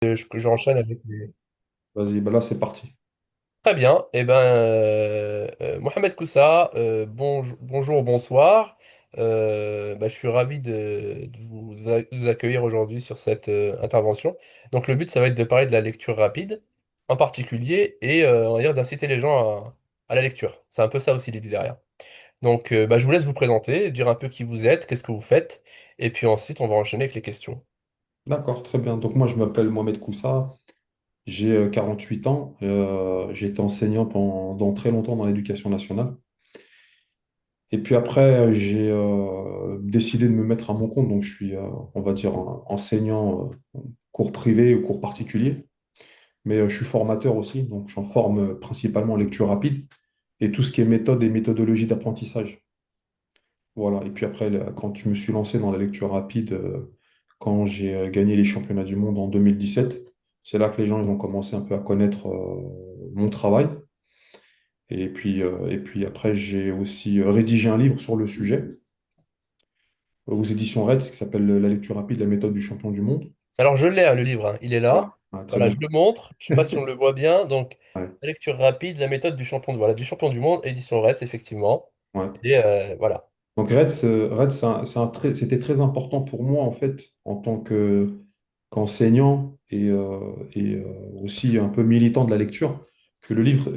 J'enchaîne avec les... Vas-y, bah là c'est parti. Très bien. Mohamed Koussa, bonjour, bonsoir. Je suis ravi de vous accueillir aujourd'hui sur cette intervention. Donc, le but, ça va être de parler de la lecture rapide, en particulier, et on va dire d'inciter les gens à la lecture. C'est un peu ça aussi l'idée derrière. Donc, je vous laisse vous présenter, dire un peu qui vous êtes, qu'est-ce que vous faites, et puis ensuite, on va enchaîner avec les questions. D'accord, très bien. Donc moi je m'appelle Mohamed Koussa, j'ai 48 ans, j'ai été enseignant pendant très longtemps dans l'éducation nationale. Et puis après j'ai décidé de me mettre à mon compte, donc je suis, on va dire, enseignant cours privé ou cours particulier, mais je suis formateur aussi, donc j'en forme principalement en lecture rapide et tout ce qui est méthode et méthodologie d'apprentissage. Voilà. Et puis après, quand je me suis lancé dans la lecture rapide, quand j'ai gagné les championnats du monde en 2017, c'est là que les gens ils ont commencé un peu à connaître mon travail. Et puis après, j'ai aussi rédigé un livre sur le sujet aux éditions Reds qui s'appelle La lecture rapide, la méthode du champion du monde. Alors, je l'ai, hein, le livre, hein. Il est Voilà. là. Ah, très Voilà, bien. je le montre. Je sais pas si on le voit bien. Donc, Ouais. la lecture rapide, la méthode du champion, voilà, du champion du monde, édition Retz, effectivement. Ouais. Et voilà. Donc Reds, c'était très important pour moi en fait en tant qu'enseignant et aussi un peu militant de la lecture que le livre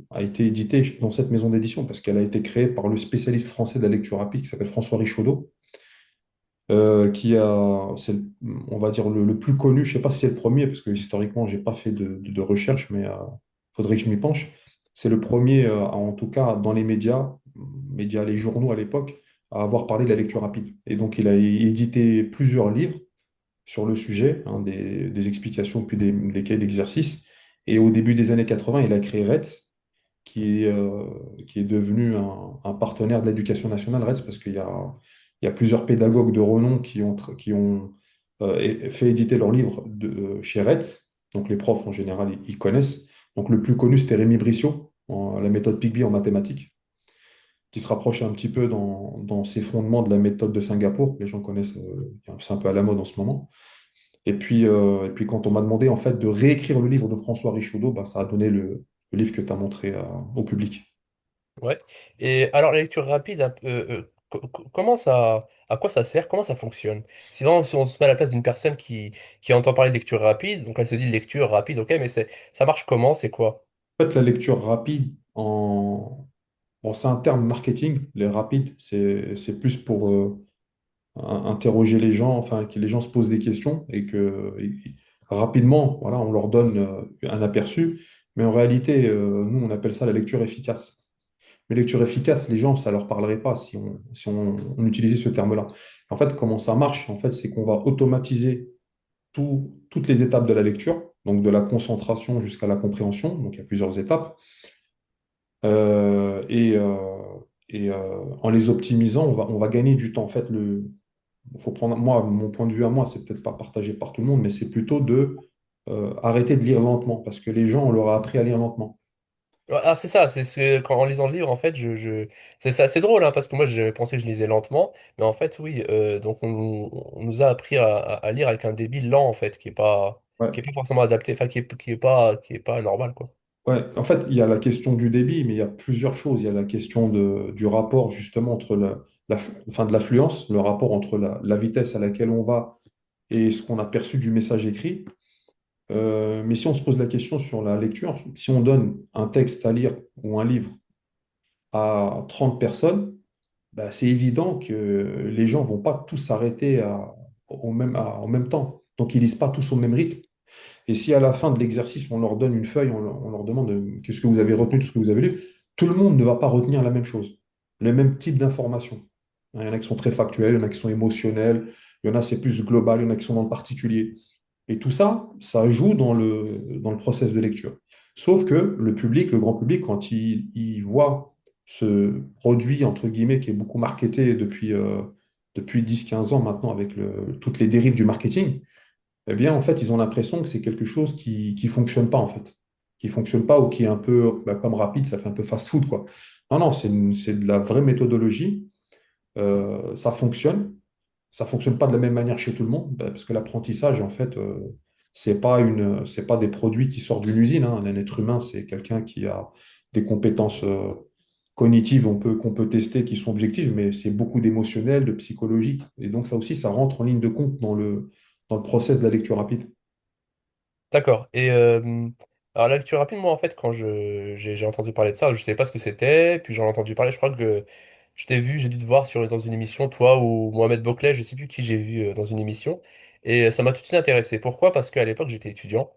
a été édité dans cette maison d'édition parce qu'elle a été créée par le spécialiste français de la lecture rapide qui s'appelle François Richaudot, c'est, on va dire, le plus connu. Je ne sais pas si c'est le premier parce que historiquement, je n'ai pas fait de recherche, mais faudrait que je m'y penche. C'est le premier, en tout cas dans les médias, les journaux à l'époque, à avoir parlé de la lecture rapide. Et donc, il a édité plusieurs livres sur le sujet, hein, des explications, puis des cahiers d'exercice. Et au début des années 80, il a créé RETS, qui est devenu un partenaire de l'éducation nationale, RETS, parce qu'il y a plusieurs pédagogues de renom qui ont fait éditer leurs livres chez RETS. Donc les profs, en général, ils connaissent. Donc le plus connu, c'était Rémi Brissot, la méthode Pygmy en mathématiques, qui se rapproche un petit peu dans ses fondements de la méthode de Singapour. Les gens connaissent, c'est un peu à la mode en ce moment. Et puis quand on m'a demandé en fait de réécrire le livre de François Richaudot, bah, ça a donné le livre que tu as montré au public. Ouais. Et alors, la lecture rapide, un peu, comment ça, à quoi ça sert? Comment ça fonctionne? Sinon, si on se met à la place d'une personne qui entend parler de lecture rapide, donc elle se dit lecture rapide, ok, mais ça marche comment? C'est quoi? En fait, la lecture rapide, bon, c'est un terme marketing. Les rapides, c'est plus pour interroger les gens, enfin, que les gens se posent des questions rapidement, voilà, on leur donne un aperçu. Mais en réalité, nous, on appelle ça la lecture efficace. Mais lecture efficace, les gens, ça ne leur parlerait pas si on utilisait ce terme-là. En fait, comment ça marche? En fait, c'est qu'on va automatiser toutes les étapes de la lecture, donc de la concentration jusqu'à la compréhension. Donc, il y a plusieurs étapes. En les optimisant, on va gagner du temps. En fait, faut prendre, moi, mon point de vue à moi, c'est peut-être pas partagé par tout le monde, mais c'est plutôt de arrêter de lire lentement, parce que les gens, on leur a appris à lire lentement. Ouais, ah, c'est ça, c'est ce que, en lisant le livre, en fait, c'est ça, c'est drôle, hein, parce que moi, j'avais pensé que je lisais lentement, mais en fait, oui, donc on nous a appris à lire avec un débit lent, en fait, qui Ouais. est pas forcément adapté, enfin, qui est pas normal, quoi. Ouais. En fait, il y a la question du débit, mais il y a plusieurs choses. Il y a la question du rapport, justement, entre enfin, de l'affluence, le rapport entre la vitesse à laquelle on va et ce qu'on a perçu du message écrit. Mais si on se pose la question sur la lecture, si on donne un texte à lire ou un livre à 30 personnes, bah, c'est évident que les gens vont pas tous s'arrêter en même temps. Donc, ils lisent pas tous au même rythme. Et si à la fin de l'exercice, on leur donne une feuille, on leur demande qu'est-ce que vous avez retenu de ce que vous avez lu, tout le monde ne va pas retenir la même chose, le même type d'information. Il y en a qui sont très factuels, il y en a qui sont émotionnels, il y en a c'est plus global, il y en a qui sont dans le particulier. Et tout ça, ça joue dans le process de lecture. Sauf que le public, le grand public, quand il voit ce produit, entre guillemets, qui est beaucoup marketé depuis 10-15 ans maintenant avec toutes les dérives du marketing, eh bien, en fait, ils ont l'impression que c'est quelque chose qui fonctionne pas, en fait. Qui fonctionne pas ou qui est un peu, bah, comme rapide, ça fait un peu fast-food, quoi. Non, non, c'est de la vraie méthodologie. Ça fonctionne. Ça fonctionne pas de la même manière chez tout le monde, bah, parce que l'apprentissage, en fait, C'est pas des produits qui sortent d'une usine, hein. Un être humain, c'est quelqu'un qui a des compétences cognitives qu'on peut tester, qui sont objectives, mais c'est beaucoup d'émotionnel, de psychologique. Et donc ça aussi, ça rentre en ligne de compte dans le process de la lecture rapide. D'accord. Et alors la lecture rapide, moi en fait, quand j'ai entendu parler de ça, je savais pas ce que c'était, puis j'en ai entendu parler, je crois que je t'ai vu, j'ai dû te voir dans une émission, toi ou Mohamed Bouclet, je sais plus qui j'ai vu dans une émission, et ça m'a tout de suite intéressé. Pourquoi? Parce qu'à l'époque j'étais étudiant,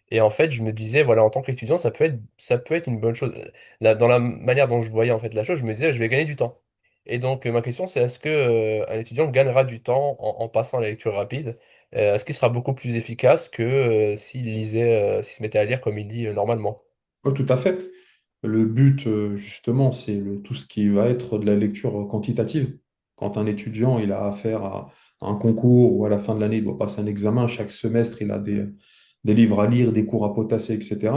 et en fait je me disais, voilà, en tant qu'étudiant, ça peut être une bonne chose. Dans la manière dont je voyais en fait la chose, je me disais, je vais gagner du temps. Et donc ma question c'est, est-ce que un étudiant gagnera du temps en passant à la lecture rapide? Est-ce qu'il sera beaucoup plus efficace que s'il se mettait à lire comme il lit normalement? Oui, tout à fait. Le but, justement, c'est tout ce qui va être de la lecture quantitative. Quand un étudiant il a affaire à un concours ou à la fin de l'année, il doit passer un examen, chaque semestre, il a des livres à lire, des cours à potasser, etc.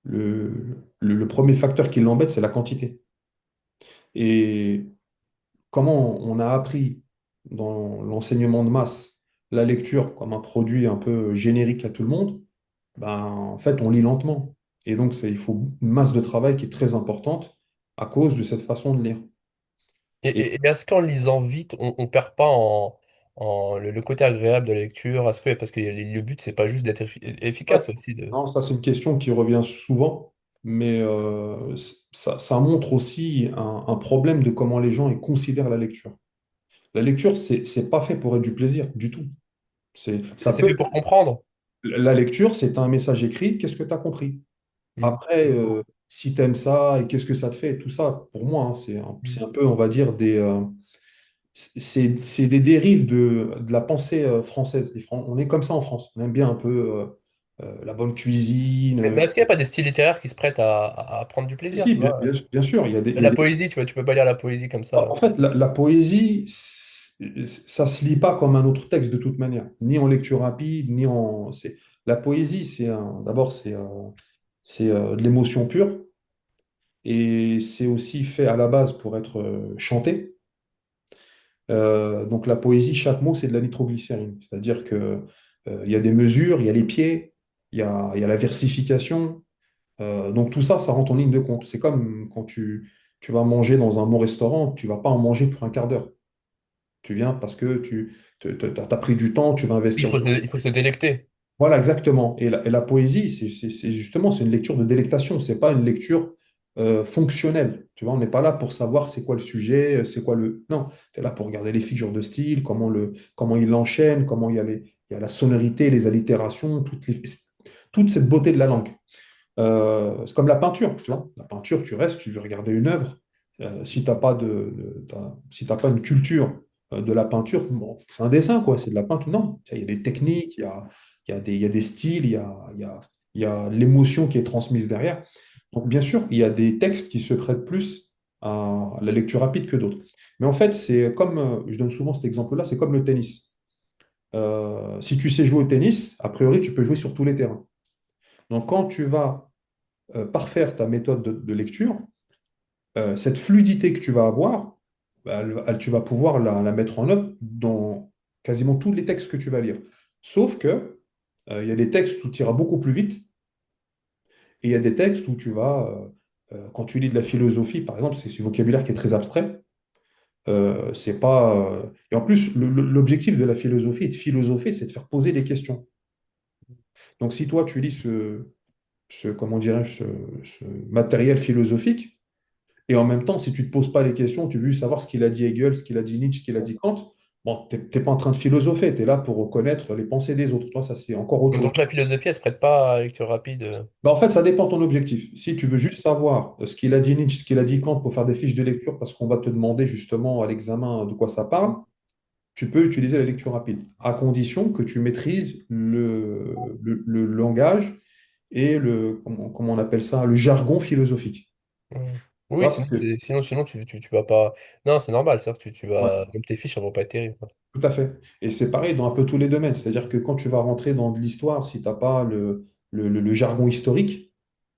Le premier facteur qui l'embête, c'est la quantité. Et comment on a appris dans l'enseignement de masse la lecture comme un produit un peu générique à tout le monde, ben, en fait, on lit lentement. Et donc, il faut une masse de travail qui est très importante à cause de cette façon de lire. Et Et est-ce qu'en lisant vite, on perd pas le côté agréable de la lecture? Parce que le but, c'est pas juste d'être ouais, efficace aussi. non, ça, c'est une question qui revient souvent, mais ça montre aussi un problème de comment les gens ils considèrent la lecture. La lecture, c'est pas fait pour être du plaisir du tout. Ça C'est peut, fait pour comprendre. la lecture, c'est un message écrit, qu'est-ce que tu as compris? Mm. Après, si tu aimes ça et qu'est-ce que ça te fait, tout ça, pour moi, hein, c'est Mm. un peu, on va dire, c'est des dérives de la pensée française. On est comme ça en France. On aime bien un peu la bonne cuisine. Mais est-ce qu'il n'y a pas des styles littéraires qui se prêtent à prendre du Si, plaisir, si, tu vois? bien sûr, il y a La des... poésie, tu vois, tu peux pas lire la poésie comme ça. En fait, la poésie, ça se lit pas comme un autre texte de toute manière, ni en lecture rapide, ni en... La poésie, d'abord, c'est de l'émotion pure, et c'est aussi fait à la base pour être chanté. Donc la poésie, chaque mot, c'est de la nitroglycérine. C'est-à-dire que, il y a des mesures, il y a les pieds, il y a la versification. Donc tout ça, ça rentre en ligne de compte. C'est comme quand tu vas manger dans un bon restaurant, tu vas pas en manger pour un quart d'heure. Tu viens parce que as pris du temps, tu vas investir. Il faut se délecter. Voilà, exactement. Et la poésie, justement, c'est une lecture de délectation. C'est pas une lecture fonctionnelle. Tu vois, on n'est pas là pour savoir c'est quoi le sujet, c'est quoi le... Non, tu es là pour regarder les figures de style, comment il l'enchaîne, comment il y a la sonorité, les allitérations, toute cette beauté de la langue. C'est comme la peinture, tu vois. La peinture, tu restes, tu veux regarder une œuvre. Si t'as pas si t'as pas une culture de la peinture, bon, c'est un dessin, quoi. C'est de la peinture. Non, il y a des techniques, il y a des styles, il y a l'émotion qui est transmise derrière. Donc, bien sûr, il y a des textes qui se prêtent plus à la lecture rapide que d'autres. Mais en fait, c'est comme, je donne souvent cet exemple-là, c'est comme le tennis. Si tu sais jouer au tennis, a priori, tu peux jouer sur tous les terrains. Donc, quand tu vas parfaire ta méthode de lecture, cette fluidité que tu vas avoir, bah, tu vas pouvoir la mettre en œuvre dans quasiment tous les textes que tu vas lire. Sauf que il y a des textes où tu iras beaucoup plus vite et il y a des textes où quand tu lis de la philosophie, par exemple, c'est ce vocabulaire qui est très abstrait. C'est pas, Et en plus, l'objectif de la philosophie et de philosopher, c'est de faire poser des questions. Donc, si toi, tu lis comment dirais-je, ce matériel philosophique, et en même temps, si tu ne te poses pas les questions, tu veux savoir ce qu'il a dit Hegel, ce qu'il a dit Nietzsche, ce qu'il a dit Kant, bon, tu n'es pas en train de philosopher, tu es là pour reconnaître les pensées des autres. Toi, ça, c'est encore autre chose. Donc la philosophie, elle se prête pas à la lecture rapide. Ben, en fait, ça dépend de ton objectif. Si tu veux juste savoir ce qu'il a dit Nietzsche, ce qu'il a dit Kant pour faire des fiches de lecture, parce qu'on va te demander justement à l'examen de quoi ça parle, tu peux utiliser la lecture rapide, à condition que tu maîtrises le langage et comment on appelle ça, le jargon philosophique. Mm. Tu Oui, vois, parce que, sinon tu vas pas. Non, c'est normal, c'est-à-dire que tu ouais, vas. Même tes fiches, elles vont pas être terribles, quoi. tout à fait. Et c'est pareil dans un peu tous les domaines. C'est-à-dire que quand tu vas rentrer dans de l'histoire, si tu n'as pas le jargon historique,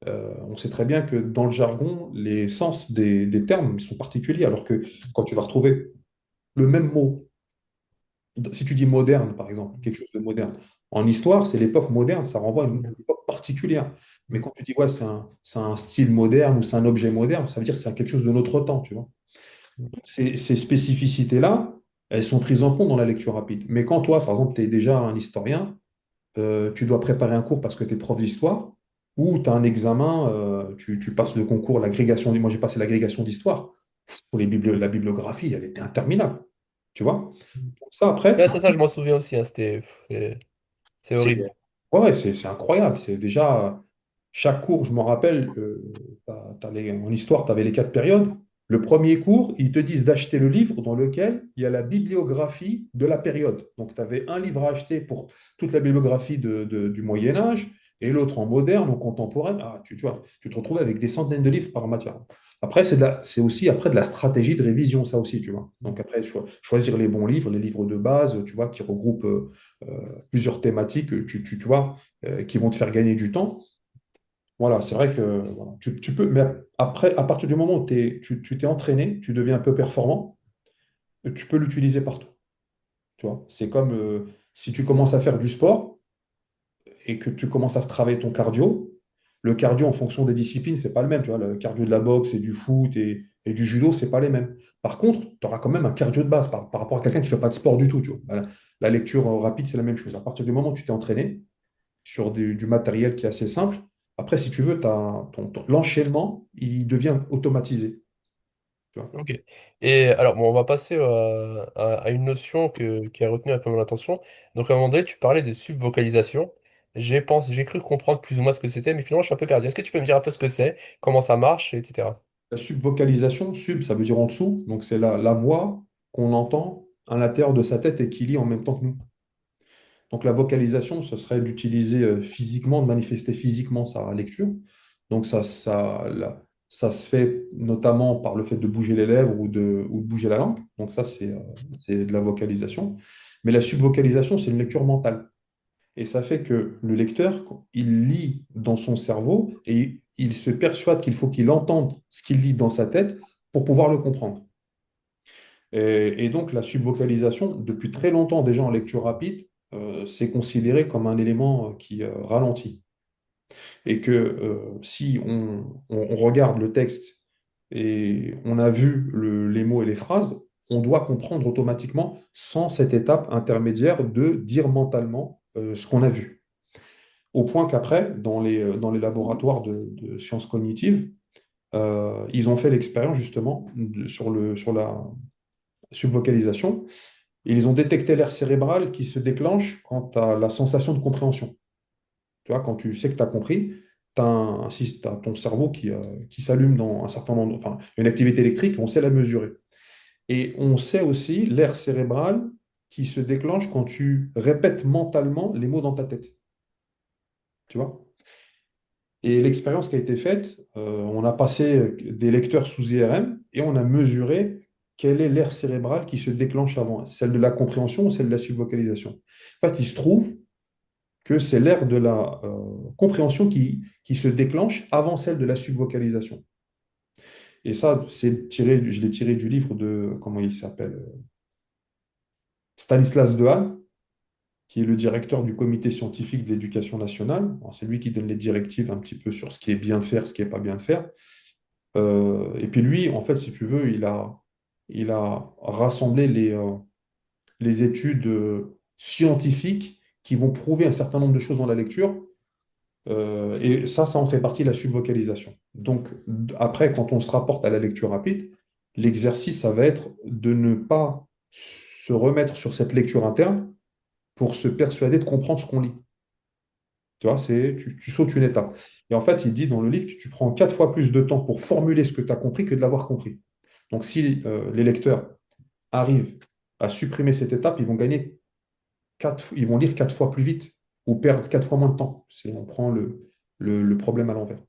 on sait très bien que dans le jargon, les sens des termes sont particuliers. Alors que quand tu vas retrouver le même mot, si tu dis moderne, par exemple, quelque chose de moderne, En histoire, c'est l'époque moderne, ça renvoie à une époque particulière. Mais Mm. quand tu dis, ouais, c'est un style moderne ou c'est un objet moderne, ça veut dire que c'est quelque chose de notre temps, tu vois. Mm. Ces spécificités-là, elles sont prises en compte dans la lecture rapide. Mais quand toi, par exemple, tu es déjà un historien, tu dois préparer un cours parce que tu es prof d'histoire, ou tu as un examen, tu passes le concours, l'agrégation, moi j'ai passé l'agrégation d'histoire. Pour la bibliographie, elle était interminable, tu vois. Ça, après, Ouais, ça, je m'en souviens aussi, hein, c'est c'est horrible. c'est incroyable. C'est déjà, chaque cours, je m'en rappelle, en histoire, tu avais les 4 périodes. Le premier cours, ils te disent d'acheter le livre dans lequel il y a la bibliographie de la période. Donc, tu avais un livre à acheter pour toute la bibliographie du Moyen Âge et l'autre en moderne ou contemporain. Ah, tu vois, tu te retrouves avec des centaines de livres par matière. Après, c'est aussi après de la stratégie de révision, ça aussi, tu vois. Donc, après, choisir les bons livres, les livres de base, tu vois, qui regroupent plusieurs thématiques, tu vois, qui vont te faire gagner du temps. Voilà, c'est vrai que voilà, tu peux, mais après, à partir du moment où tu t'es entraîné, tu deviens un peu performant, tu peux l'utiliser partout. Tu vois, c'est comme si tu commences à faire du sport et que tu commences à travailler ton cardio. Le cardio, en fonction des disciplines, c'est pas le même. Tu vois, le cardio de la boxe et du foot et du judo, c'est pas les mêmes. Par contre, tu auras quand même un cardio de base par rapport à quelqu'un qui fait pas de sport du tout. Tu vois. La lecture rapide, c'est la même chose. À partir du moment où tu t'es entraîné sur du matériel qui est assez simple, après, si tu veux, l'enchaînement, il devient automatisé. Tu vois. Ok. Et alors, bon, on va passer à une notion qui a retenu un peu mon attention. Donc, à un moment donné, tu parlais de subvocalisation. J'ai cru comprendre plus ou moins ce que c'était, mais finalement, je suis un peu perdu. Est-ce que tu peux me dire un peu ce que c'est, comment ça marche, etc. La subvocalisation, ça veut dire en dessous, donc c'est la voix qu'on entend à l'intérieur de sa tête et qui lit en même temps que nous. Donc la vocalisation, ce serait d'utiliser physiquement, de manifester physiquement sa lecture. Donc ça se fait notamment par le fait de bouger les lèvres ou de bouger la langue. Donc ça, c'est de la vocalisation. Mais la subvocalisation, c'est une lecture mentale. Et ça fait que le lecteur, il lit dans son cerveau et il se persuade qu'il faut qu'il entende ce qu'il lit dans sa tête pour pouvoir le comprendre. Et donc, la subvocalisation, depuis très longtemps déjà en lecture rapide, c'est considéré comme un élément qui ralentit. Et que si on regarde le texte et on a vu les mots et les phrases, on doit comprendre automatiquement sans cette étape intermédiaire de dire mentalement ce qu'on a vu. Au point qu'après, dans les laboratoires de sciences cognitives, ils ont fait l'expérience justement sur la subvocalisation. Et ils ont détecté l'aire cérébrale qui se déclenche quand tu as la sensation de compréhension. Tu vois, quand tu sais que tu as compris, si tu as ton cerveau qui s'allume dans un certain nombre, enfin, une activité électrique, on sait la mesurer. Et on sait aussi l'aire cérébrale qui se déclenche quand tu répètes mentalement les mots dans ta tête. Tu vois? Et l'expérience qui a été faite, on a passé des lecteurs sous IRM et on a mesuré quelle est l'aire cérébrale qui se déclenche avant, celle de la compréhension ou celle de la subvocalisation. En fait, il se trouve que c'est l'aire de la compréhension qui se déclenche avant celle de la subvocalisation. Et ça, je l'ai tiré du livre de, comment il s'appelle, Stanislas Dehaene, qui est le directeur du comité scientifique de l'éducation nationale. Alors, c'est lui qui donne les directives un petit peu sur ce qui est bien de faire, ce qui n'est pas bien de faire. Et puis lui, en fait, si tu veux, il a rassemblé les études scientifiques qui vont prouver un certain nombre de choses dans la lecture. Et ça en fait partie de la subvocalisation. Donc, après, quand on se rapporte à la lecture rapide, l'exercice, ça va être de ne pas se remettre sur cette lecture interne pour se persuader de comprendre ce qu'on lit. Tu vois, tu sautes une étape. Et en fait, il dit dans le livre que tu prends 4 fois plus de temps pour formuler ce que tu as compris que de l'avoir compris. Donc, si les lecteurs arrivent à supprimer cette étape, ils vont lire 4 fois plus vite ou perdre 4 fois moins de temps. On prend le problème à l'envers.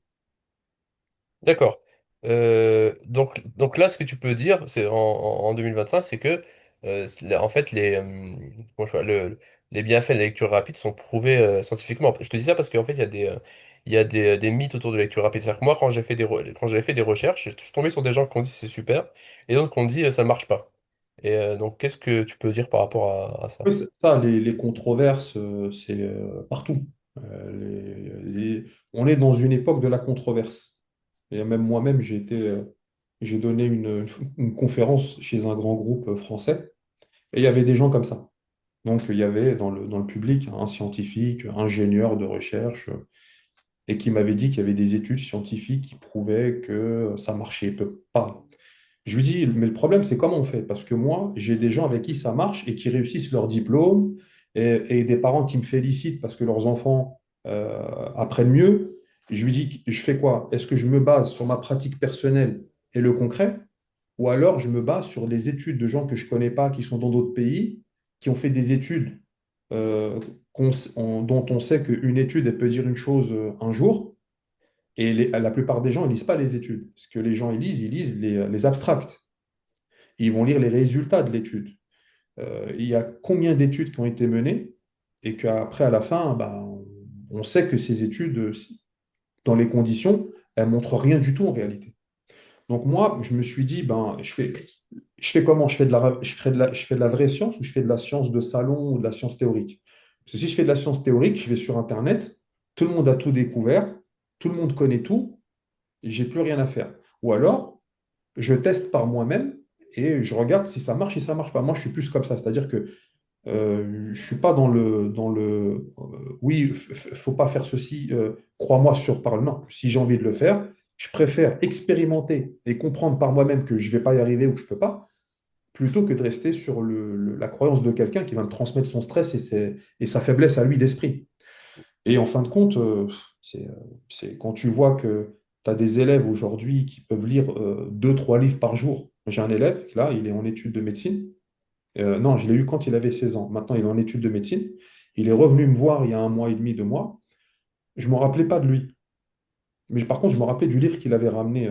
D'accord. Donc là, ce que tu peux dire, c'est en 2025, c'est que en fait, comment les bienfaits de la lecture rapide sont prouvés scientifiquement. Je te dis ça parce qu'en fait, il y a des mythes autour de la lecture rapide. C'est-à-dire que moi, quand j'avais fait des recherches, je suis tombé sur des gens qui ont dit c'est super, et d'autres qui ont dit ça ne marche pas. Et donc, qu'est-ce que tu peux dire par rapport à Oui, ça? c'est ça, les controverses, c'est partout. On est dans une époque de la controverse. Et même moi-même, j'ai donné une conférence chez un grand groupe français, et il y avait des gens comme ça. Donc, il y avait dans le public un scientifique, un ingénieur de recherche, et qui m'avait dit qu'il y avait des études scientifiques qui prouvaient que ça marchait pas. Je lui dis, mais le problème, c'est comment on fait? Parce que moi, j'ai des gens avec qui ça marche et qui réussissent leur diplôme et des parents qui me félicitent parce que leurs enfants apprennent mieux. Je lui dis, je fais quoi? Est-ce que je me base sur ma pratique personnelle et le concret? Ou alors je me base sur des études de gens que je ne connais pas, qui sont dans d'autres pays, qui ont fait des études euh, dont on sait qu'une étude, elle peut dire une chose un jour, et la plupart des gens ne lisent pas les études. Ce que les gens ils lisent les abstracts. Ils vont lire les résultats de l'étude. Il y a combien d'études qui ont été menées et qu'après, à la fin, ben, on sait que ces études, dans les conditions, elles montrent rien du tout en réalité. Donc moi, je me suis dit, ben, je fais comment? Je fais de la vraie science ou je fais de la science de salon ou de la science théorique? Parce que si je fais de la science théorique, je vais sur Internet, tout le monde a tout découvert, tout le monde connaît tout, et j'ai plus rien à faire. Ou alors, je teste par moi-même et je regarde si ça marche, si ça marche pas. Moi, je suis plus comme ça, c'est-à-dire que je suis pas oui, faut pas faire ceci, crois-moi sur parole. Non, si j'ai envie de le faire, je préfère expérimenter et comprendre par moi-même que je vais pas y arriver ou que je peux pas, plutôt que de rester sur la croyance de quelqu'un qui va me transmettre son stress et sa faiblesse à lui d'esprit. Et en fin de compte, c'est, euh, c'est quand tu vois que tu as des élèves aujourd'hui qui peuvent lire deux, trois livres par jour. J'ai un élève, là, il est en études de médecine. Non, je l'ai eu quand il avait 16 ans. Maintenant, il est en études de médecine. Il est revenu me voir il y a un mois et demi, 2 mois. Je ne me rappelais pas de lui. Mais par contre, je me rappelais du livre qu'il avait ramené,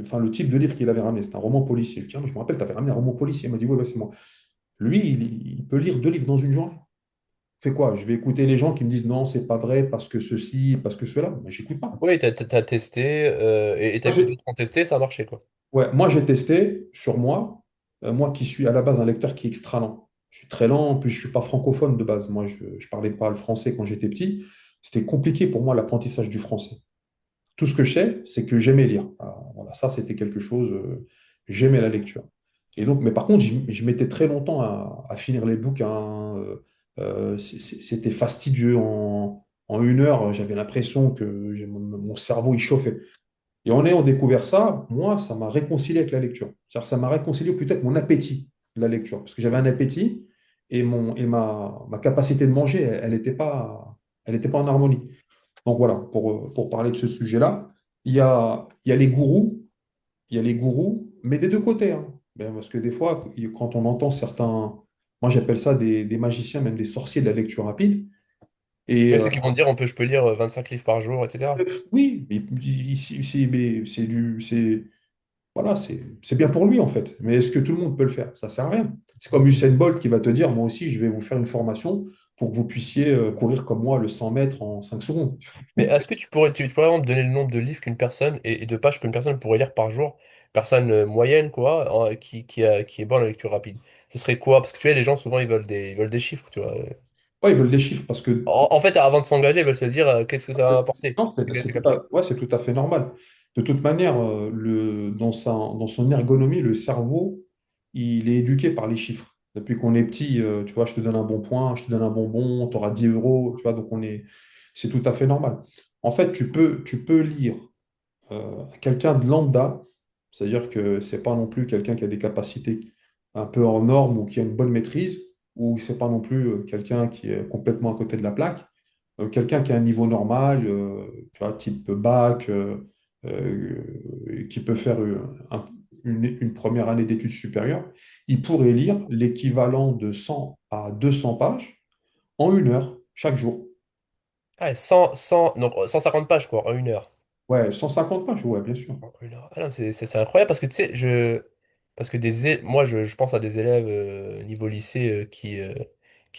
enfin, le type de livre qu'il avait ramené. C'était un roman policier. Je dis, ah, mais je me rappelle, tu avais ramené un roman policier. Il m'a dit, oui, ouais, c'est moi. Lui, il peut lire 2 livres dans une journée. Fais quoi? Je vais écouter les gens qui me disent non, c'est pas vrai parce que ceci, parce que cela. Mais j'écoute pas. Oui, t'as testé, et t'as Moi, vu que j'ai d'autres ont testé, ça a marché, quoi. ouais, moi, j'ai testé sur moi, moi qui suis à la base un lecteur qui est extra lent. Je suis très lent, en plus je suis pas francophone de base. Moi, je ne parlais pas le français quand j'étais petit. C'était compliqué pour moi l'apprentissage du français. Tout ce que je sais, c'est que j'aimais lire. Alors, voilà, ça, c'était quelque chose, j'aimais la lecture. Et donc, mais par contre, je mettais très longtemps à finir les bouquins. C'était fastidieux. En 1 heure, j'avais l'impression que mon cerveau, il chauffait. Et en ayant découvert ça, moi, ça m'a réconcilié avec la lecture. C'est-à-dire que ça m'a réconcilié plutôt avec mon appétit de la lecture. Parce que j'avais un appétit et ma capacité de manger, elle était pas en harmonie. Donc voilà, pour parler de ce sujet-là, il y a les gourous, il y a les gourous, mais des deux côtés, hein. Ben, parce que des fois, quand on entend certains, moi j'appelle ça des magiciens, même des sorciers de la lecture rapide, et Oui, ceux qui vont te dire, je peux lire 25 livres par jour, etc. oui, mais voilà, c'est bien pour lui en fait. Mais est-ce que tout le monde peut le faire? Ça sert à rien. C'est comme Usain Bolt qui va te dire, moi aussi, je vais vous faire une formation pour que vous puissiez courir comme moi le 100 mètres en 5 secondes. Mais est-ce que tu pourrais vraiment me donner le nombre de livres qu'une personne et de pages qu'une personne pourrait lire par jour, personne moyenne, quoi, qui est bonne en lecture rapide? Ce serait quoi? Parce que tu vois, les gens, souvent, ils veulent des chiffres, tu vois. Ouais, ils veulent des chiffres parce que En fait, avant de s'engager, ils veulent se dire, qu'est-ce que ça va apporter? non, T'as capté? ouais, c'est tout à fait normal. De toute manière, dans son ergonomie, le cerveau, il est éduqué par les chiffres. Depuis qu'on est petit, tu vois, je te donne un bon point, je te donne un bonbon, tu auras 10 euros, tu vois, c'est tout à fait normal. En fait, tu peux lire quelqu'un de lambda, c'est-à-dire que c'est pas non plus quelqu'un qui a des capacités un peu hors norme ou qui a une bonne maîtrise, ou c'est pas non plus quelqu'un qui est complètement à côté de la plaque. Quelqu'un qui a un niveau normal, tu vois, type bac, qui peut faire une première année d'études supérieures, il pourrait lire l'équivalent de 100 à 200 pages en 1 heure chaque jour. Ah, donc 150 pages, quoi, en 1 heure. Ouais, 150 pages, ouais, bien sûr. En 1 heure. Ah non, c'est incroyable parce que tu sais, parce que moi, je pense à des élèves niveau lycée qui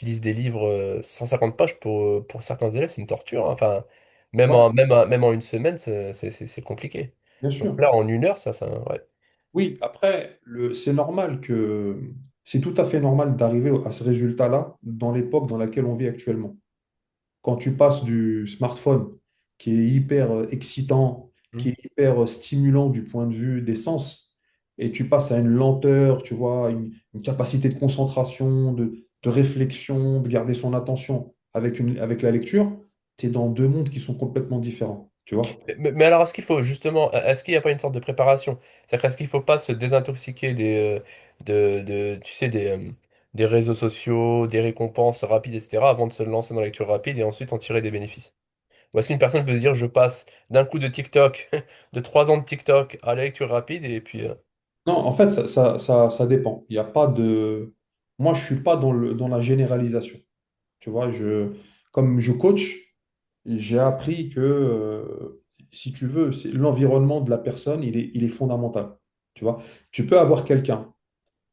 lisent des livres 150 pages pour certains élèves, c'est une torture, hein. Enfin, Ouais, même en une semaine, c'est compliqué. bien Donc sûr. là, en 1 heure, ouais. Oui, après, c'est normal que c'est tout à fait normal d'arriver à ce résultat-là dans l'époque dans laquelle on vit actuellement. Quand tu passes du smartphone, qui est hyper excitant, Hmm. qui est hyper stimulant du point de vue des sens, et tu passes à une lenteur, tu vois, une capacité de concentration, de réflexion, de garder son attention avec la lecture, tu es dans deux mondes qui sont complètement différents, tu vois. Mais alors, est-ce qu'il faut justement, est-ce qu'il n'y a pas une sorte de préparation? C'est-à-dire, est-ce qu'il ne faut pas se désintoxiquer tu sais, des réseaux sociaux, des récompenses rapides, etc., avant de se lancer dans la lecture rapide et ensuite en tirer des bénéfices? Ou est-ce qu'une personne peut se dire, je passe d'un coup de TikTok, de 3 ans de TikTok à la lecture rapide, et puis... Non, en fait, ça dépend. Il n'y a pas de... Moi, je ne suis pas dans la généralisation. Tu vois, comme je coach, j'ai appris que, si tu veux, l'environnement de la personne, il est fondamental. Tu vois, tu peux avoir quelqu'un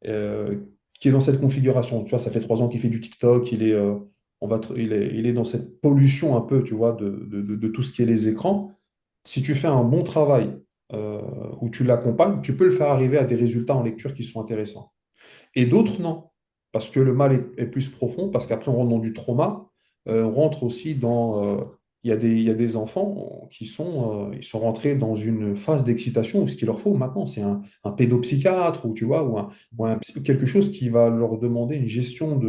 euh, qui est dans cette configuration. Tu vois, ça fait 3 ans qu'il fait du TikTok, il est dans cette pollution un peu, tu vois, de tout ce qui est les écrans. Si tu fais un bon travail euh, où tu l'accompagnes, tu peux le faire arriver à des résultats en lecture qui sont intéressants. Et d'autres, non. Parce que le mal est plus profond, parce qu'après, on rentre dans du trauma. On rentre aussi dans... il y a des enfants ils sont rentrés dans une phase d'excitation où ce qu'il leur faut maintenant, c'est un pédopsychiatre, ou, tu vois, quelque chose qui va leur demander une gestion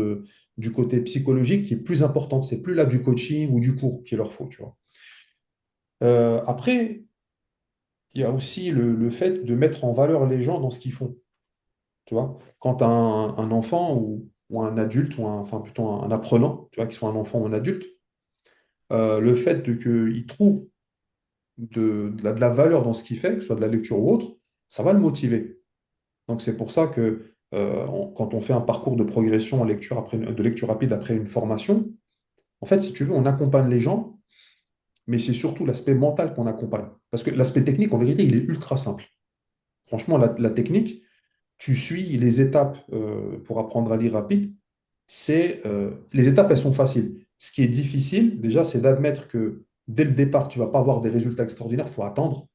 du côté psychologique qui est plus importante. C'est plus là du coaching ou du cours qu'il leur faut, tu vois. Après, il y a aussi le fait de mettre en valeur les gens dans ce qu'ils font. Tu vois, quand tu as un enfant ou un adulte, enfin plutôt un apprenant, tu vois, qu'il soit un enfant ou un adulte, le fait qu'il trouve de la valeur dans ce qu'il fait, que ce soit de la lecture ou autre, ça va le motiver. Donc c'est pour ça que quand on fait un parcours de progression en lecture de lecture rapide après une formation, en fait, si tu veux, on accompagne les gens, mais c'est surtout l'aspect mental qu'on accompagne. Parce que l'aspect technique, en vérité, il est ultra simple. Franchement, la technique, tu suis les étapes pour apprendre à lire rapide. Les étapes, elles sont faciles. Ce qui est difficile, déjà, c'est d'admettre que dès le départ, tu vas pas avoir des résultats extraordinaires, il faut attendre.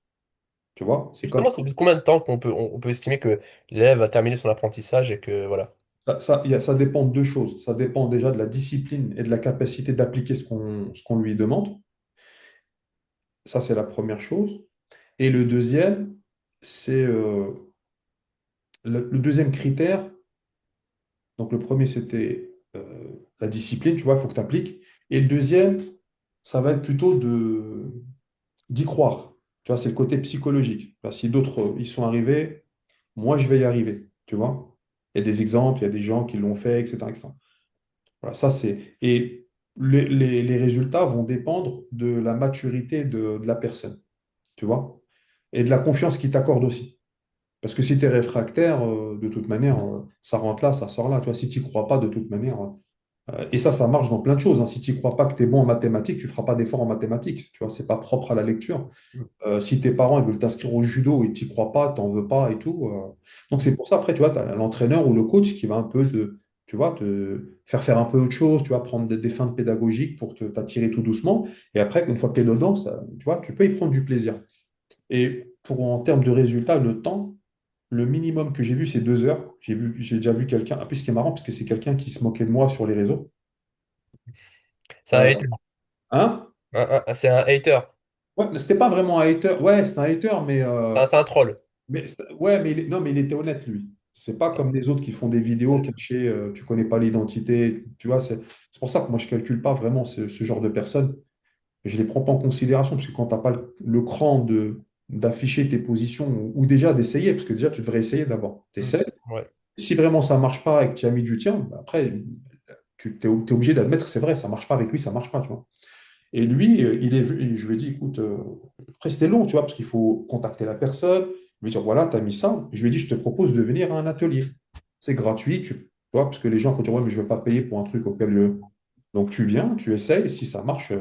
Tu vois, c'est comme Justement, c'est au bout de combien de temps on peut estimer que l'élève a terminé son apprentissage et que, voilà. ça dépend de deux choses. Ça dépend déjà de la discipline et de la capacité d'appliquer ce qu'on lui demande. Ça, c'est la première chose. Et le deuxième, c'est le deuxième critère. Donc, le premier, c'était la discipline, tu vois, il faut que tu appliques. Et le deuxième, ça va être plutôt d'y croire. Tu vois, c'est le côté psychologique. Enfin, si d'autres y sont arrivés, moi, je vais y arriver. Tu vois, il y a des exemples, il y a des gens qui l'ont fait, etc., etc. Voilà, ça c'est. Et les résultats vont dépendre de la maturité de la personne. Tu vois, et de la confiance qu'il t'accorde aussi. Parce que si tu es réfractaire, de toute manière, ça rentre là, ça sort là. Tu vois, si tu n'y crois pas, de toute manière. Et ça marche dans plein de choses, hein. Si tu ne crois pas que tu es bon en mathématiques, tu ne feras pas d'efforts en mathématiques. Tu vois, c'est pas propre à la lecture. Si tes parents ils veulent t'inscrire au judo et tu n'y crois pas, tu n'en veux pas et tout. Donc c'est pour ça, après, tu vois, tu as l'entraîneur ou le coach qui va un peu tu vois, te faire un peu autre chose, tu vas prendre des feintes pédagogiques pour t'attirer tout doucement. Et après, une fois que tu es dedans, tu vois, tu peux y prendre du plaisir. Et en termes de résultats, le temps, le minimum que j'ai vu, c'est 2 heures. J'ai déjà vu quelqu'un. En plus, ce qui est marrant, parce que c'est quelqu'un qui se moquait de moi sur les réseaux. C'est un Euh, hater. hein? C'est un hater. Ouais, mais c'était pas vraiment un hater. Ouais, c'est un hater, mais C'est un troll. ouais, mais non, mais il était honnête, lui. C'est pas comme les autres qui font des vidéos cachées, tu connais pas l'identité. Tu vois, c'est pour ça que moi, je calcule pas vraiment ce genre de personnes. Je les prends pas en considération, parce que quand tu n'as pas le cran d'afficher tes positions, ou déjà d'essayer, parce que déjà, tu devrais essayer d'abord. Tu Hmm. essaies. Ouais. Si vraiment ça marche pas et que tu as mis du tien, bah après, tu es, obligé d'admettre, c'est vrai, ça marche pas avec lui, ça marche pas, tu vois. Et lui, il est vu, et je lui ai dit, écoute, après c'était long, tu vois, parce qu'il faut contacter la personne, lui dire, voilà, tu as mis ça. Je lui ai dit, je te propose de venir à un atelier. C'est gratuit, tu vois, parce que les gens, quand tu vois, mais je ne vais pas payer pour un truc auquel je... Donc tu viens, tu essayes, si ça marche,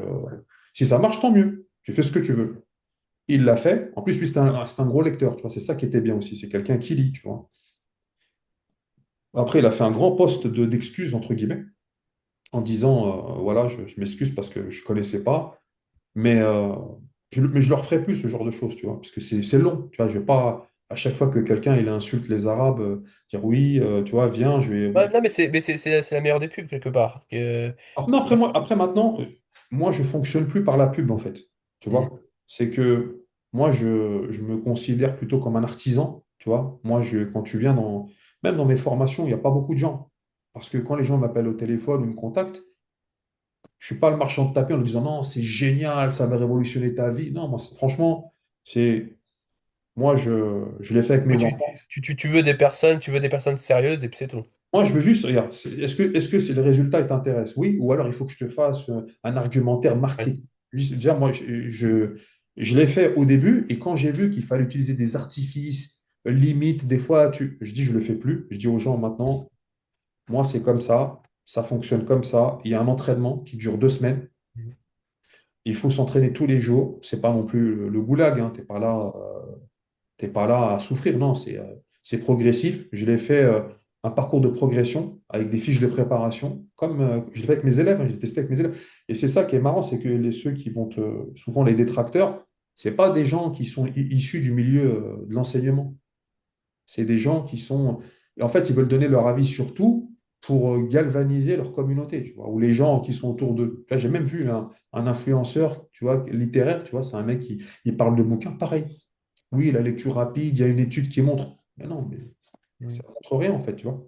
tant mieux. Tu fais ce que tu veux. Il l'a fait. En plus, lui, c'est un gros lecteur, tu vois, c'est ça qui était bien aussi. C'est quelqu'un qui lit, tu vois. Après, il a fait un grand poste d'excuses, entre guillemets, en disant, voilà, je m'excuse parce que je ne connaissais pas. Mais je ne leur ferai plus ce genre de choses, tu vois, parce que c'est long. Tu vois, je vais pas. À chaque fois que quelqu'un il insulte les Arabes, dire oui, tu vois, viens, je vais. Ouais, non, mais c'est la meilleure des pubs, quelque part. Non, après maintenant, moi, je fonctionne plus par la pub, en fait. Tu Mm, vois? C'est que moi, je me considère plutôt comme un artisan. Tu vois? Moi, quand tu viens même dans mes formations, il n'y a pas beaucoup de gens. Parce que quand les gens m'appellent au téléphone ou me contactent, je ne suis pas le marchand de tapis en leur disant non, c'est génial, ça va révolutionner ta vie. Non, moi, franchement, c'est moi, je l'ai fait avec oui, mes enfants. tu veux des personnes sérieuses et puis c'est tout. Moi, je veux juste, regarde, est-ce que le résultat t'intéresse? Oui, ou alors il faut que je te fasse un argumentaire Ouais. marketing. Déjà, moi, je l'ai fait au début et quand j'ai vu qu'il fallait utiliser des artifices, limites, des fois, je dis, je le fais plus. Je dis aux gens maintenant, moi, c'est comme ça fonctionne comme ça. Il y a un entraînement qui dure 2 semaines. Mm. Il faut s'entraîner tous les jours. C'est pas non plus le goulag, hein. T'es pas là à souffrir, non, c'est progressif. Je l'ai fait un parcours de progression avec des fiches de préparation, comme je l'ai fait avec mes élèves, hein, j'ai testé avec mes élèves. Et c'est ça qui est marrant, c'est que ceux qui vont souvent les détracteurs, c'est pas des gens qui sont issus du milieu de l'enseignement. C'est des gens qui sont, et en fait, ils veulent donner leur avis sur tout pour galvaniser leur communauté, tu vois, ou les gens qui sont autour d'eux. Là, j'ai même vu un influenceur, tu vois, littéraire, tu vois, c'est un mec qui il parle de bouquins, pareil. Oui, la lecture rapide, il y a une étude qui montre. Mais non, mais Mm. ça ne montre rien en fait, tu vois.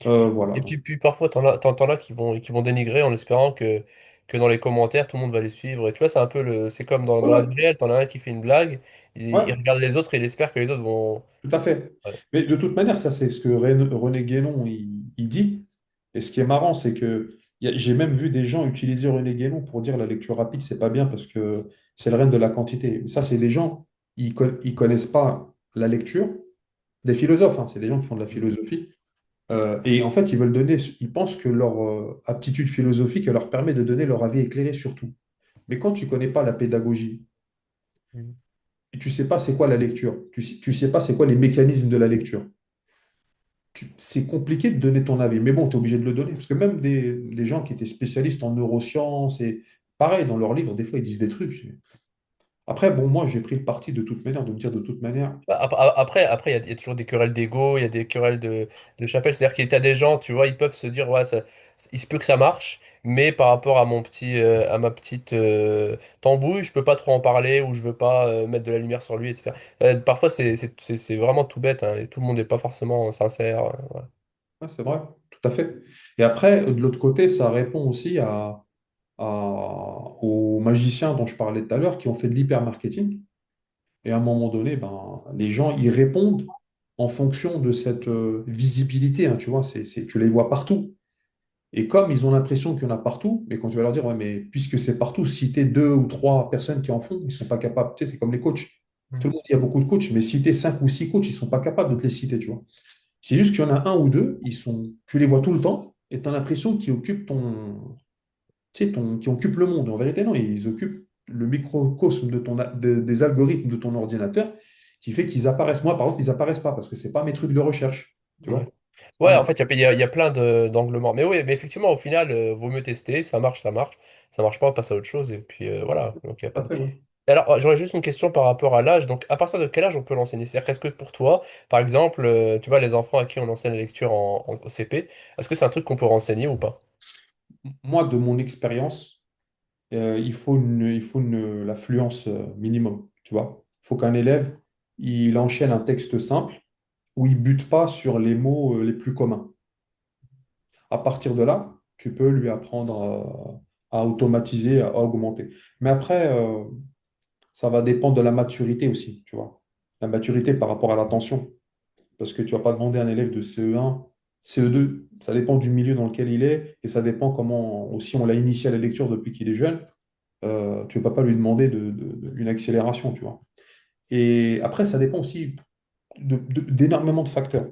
Voilà. Et Donc, puis parfois, t'en as qui vont dénigrer en espérant que dans les commentaires, tout le monde va les suivre. Et tu vois, c'est comme dans la ouais, vie réelle, t'en as un qui fait une blague, il ouais, regarde les autres et il espère que les autres vont. tout à fait. Ouais. Mais de toute manière, ça, c'est ce que René Guénon il dit. Et ce qui est marrant, c'est que j'ai même vu des gens utiliser René Guénon pour dire la lecture rapide, c'est pas bien parce que c'est le règne de la quantité. Ça, c'est des gens, ils connaissent pas la lecture, des philosophes, hein, c'est des gens qui font de la Mm. philosophie. Et en fait, ils pensent que leur aptitude philosophique elle leur permet de donner leur avis éclairé sur tout. Mais quand tu connais pas la pédagogie, Mm. et tu sais pas c'est quoi la lecture, tu sais pas c'est quoi les mécanismes de la lecture, c'est compliqué de donner ton avis. Mais bon, tu es obligé de le donner. Parce que même des gens qui étaient spécialistes en neurosciences, et pareil, dans leurs livres, des fois, ils disent des trucs. Après, bon, moi, j'ai pris le parti de toute manière, de me dire de toute manière, Bah, après, il y a toujours des querelles d'ego, il y a des querelles de chapelle. C'est-à-dire qu'il y a des gens, tu vois, ils peuvent se dire, ouais, il se peut que ça marche, mais par rapport à ma petite tambouille, je peux pas trop en parler ou je veux pas mettre de la lumière sur lui, etc. Parfois, c'est vraiment tout bête, hein, et tout le monde n'est pas forcément sincère. Ouais. ouais, c'est vrai, tout à fait. Et après, de l'autre côté, ça répond aussi aux magiciens dont je parlais tout à l'heure qui ont fait de l'hypermarketing. Et à un moment donné, ben, les gens y répondent en fonction de cette visibilité, hein, tu vois, tu les vois partout. Et comme ils ont l'impression qu'il y en a partout, mais quand tu vas leur dire, ouais, mais puisque c'est partout, citer 2 ou 3 personnes qui en font, ils ne sont pas capables. Tu sais, c'est comme les coachs. Tout Mm. le monde dit, il y a beaucoup de coachs, mais citer 5 ou 6 coachs, ils ne sont pas capables de te les citer, tu vois. C'est juste qu'il y en a un ou deux, tu les vois tout le temps, et tu as l'impression qu'ils occupent qui occupent le monde. En vérité, non, ils occupent le microcosme des algorithmes de ton ordinateur qui fait qu'ils apparaissent. Moi, par exemple, ils apparaissent pas parce que c'est pas mes trucs de recherche. Tu Ouais. vois? C'est pas Ouais, mes en fait, il y a plein d'angles morts. Mais oui, mais effectivement, au final, vaut mieux tester, ça marche, ça marche. Ça marche pas, on passe à autre chose, et puis voilà. Donc, il y a Tout pas à de... fait, ouais. Alors, j'aurais juste une question par rapport à l'âge. Donc, à partir de quel âge on peut l'enseigner? C'est-à-dire qu'est-ce que pour toi, par exemple, tu vois, les enfants à qui on enseigne la lecture au CP, est-ce que c'est un truc qu'on peut renseigner ou pas? Moi, de mon expérience, la fluence minimum. Tu vois? Il faut qu'un élève, il enchaîne un texte simple où il bute pas sur les mots les plus communs. À partir de là, tu peux lui apprendre à automatiser, à augmenter. Mais après, ça va dépendre de la maturité aussi, tu vois. La maturité par rapport à l'attention. Parce que tu vas pas demander à un élève de CE1, CE2, ça dépend du milieu dans lequel il est et ça dépend comment aussi on l'a initié à la lecture depuis qu'il est jeune. Tu ne vas pas lui demander une accélération, tu vois. Et après, ça dépend aussi d'énormément de facteurs,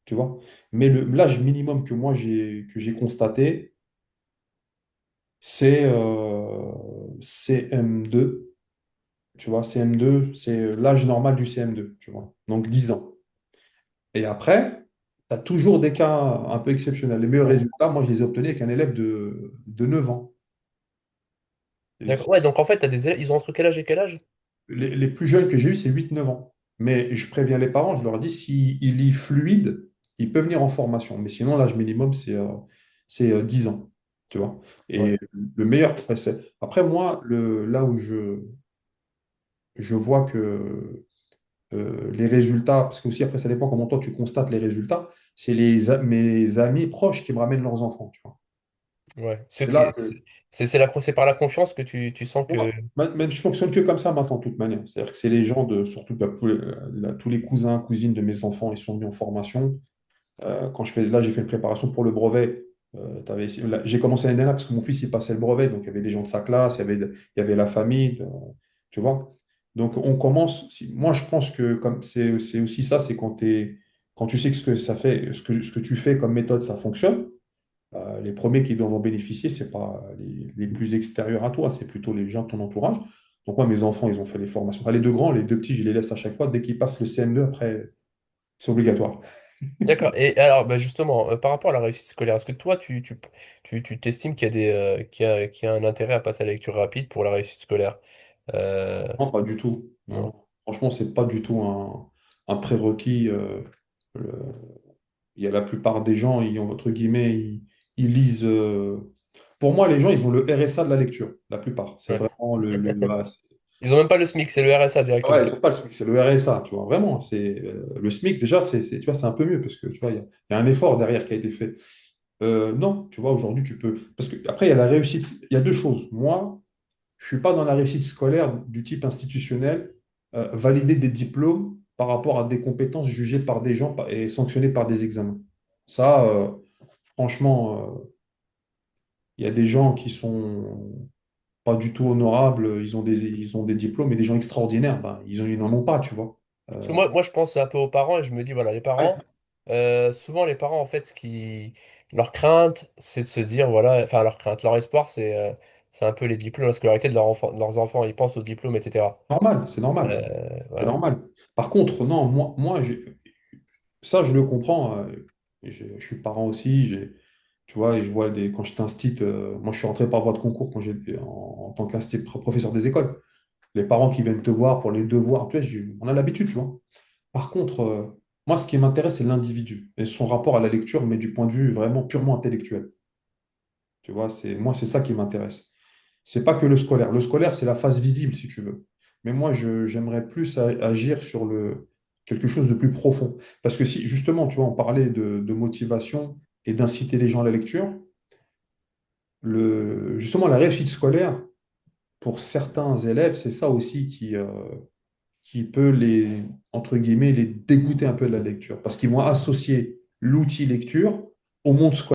tu vois. Mais l'âge minimum que moi que j'ai constaté, c'est CM2. Tu vois, CM2, c'est l'âge normal du CM2, tu vois. Donc 10 ans. Et après, tu as toujours des cas un peu exceptionnels. Les meilleurs Ouais. résultats, moi, je les ai obtenus avec un élève de 9 ans. Et D'accord. Ouais, donc en fait, t'as des élèves, ils ont entre quel âge et quel âge? les plus jeunes que j'ai eus, c'est 8 9 ans. Mais je préviens les parents, je leur dis, s'ils lisent fluide, ils peuvent venir en formation. Mais sinon, l'âge minimum, c'est 10 ans. Tu vois? Ouais, Et le meilleur, après moi, là où je vois que les résultats, parce que aussi après, ça dépend comment toi tu constates les résultats, c'est mes amis proches qui me ramènent leurs enfants. Tu vois? ouais. C'est là que C'est par la confiance que tu sens que. moi, même je fonctionne que comme ça maintenant, de toute manière. C'est-à-dire que c'est les gens surtout bah, tous les cousins, cousines de mes enfants, ils sont venus en formation. Là, j'ai fait une préparation pour le brevet. J'ai commencé l'année dernière parce que mon fils, il passait le brevet. Donc, il y avait des gens de sa classe, il y avait la famille, tu vois. Donc, on commence. Moi, je pense que comme c'est aussi ça, c'est quand tu sais que ce que ça fait, ce que tu fais comme méthode, ça fonctionne. Les premiers qui doivent en bénéficier, c'est pas les plus extérieurs à toi, c'est plutôt les gens de ton entourage. Donc, moi, mes enfants, ils ont fait les formations. Enfin, les deux grands, les deux petits, je les laisse à chaque fois. Dès qu'ils passent le CM2, après, c'est obligatoire. D'accord. Et alors, bah justement, par rapport à la réussite scolaire, est-ce que toi, tu t'estimes qu'il y a un intérêt à passer à la lecture rapide pour la réussite scolaire? Euh, Non, pas du tout. Non, non. non. Franchement, c'est pas du tout un prérequis. Le- Il y a la plupart des gens, entre guillemets, ils lisent. Pour moi, les gens, ils ont le RSA de la lecture, la plupart. C'est Ouais. vraiment Ils ont même pas le SMIC, c'est le RSA directement. Ouais, ils ont pas le SMIC, c'est le RSA, tu vois. Vraiment, le SMIC, déjà, tu vois, c'est un peu mieux parce que tu vois, il y a un effort derrière qui a été fait. Non, tu vois, aujourd'hui, tu peux. Parce que après, il y a la réussite. Il y a deux choses. Moi, je ne suis pas dans la réussite scolaire du type institutionnel, valider des diplômes par rapport à des compétences jugées par des gens et sanctionnées par des examens. Ça, franchement, il y a des gens qui sont pas du tout honorables, ils ont des diplômes, et des gens extraordinaires, ben, ils n'en ont pas, tu vois. Parce que Euh, moi, je pense un peu aux parents et je me dis, voilà, les ouais, parents, souvent les parents, en fait, leur crainte, c'est de se dire, voilà, enfin, leur crainte, leur espoir, c'est un peu les diplômes, la scolarité de leurs enfants, ils pensent aux diplômes, etc. normal, c'est normal. C'est Voilà. normal. Par contre, non, moi ça, je le comprends. Je suis parent aussi. Tu vois, et je vois quand j'étais instit, moi je suis rentré par voie de concours quand j'étais en tant qu'instit professeur des écoles. Les parents qui viennent te voir pour les devoirs, tu vois, on a l'habitude, tu vois. Par contre, moi ce qui m'intéresse, c'est l'individu et son rapport à la lecture, mais du point de vue vraiment purement intellectuel. Tu vois, moi c'est ça qui m'intéresse. C'est pas que le scolaire. Le scolaire, c'est la phase visible, si tu veux. Mais moi, j'aimerais plus agir sur quelque chose de plus profond. Parce que si, justement, tu vois, on parlait de motivation et d'inciter les gens à la lecture, justement, la réussite scolaire, pour certains élèves, c'est ça aussi qui peut entre guillemets, les dégoûter un peu de la lecture. Parce qu'ils vont associer l'outil lecture au monde scolaire.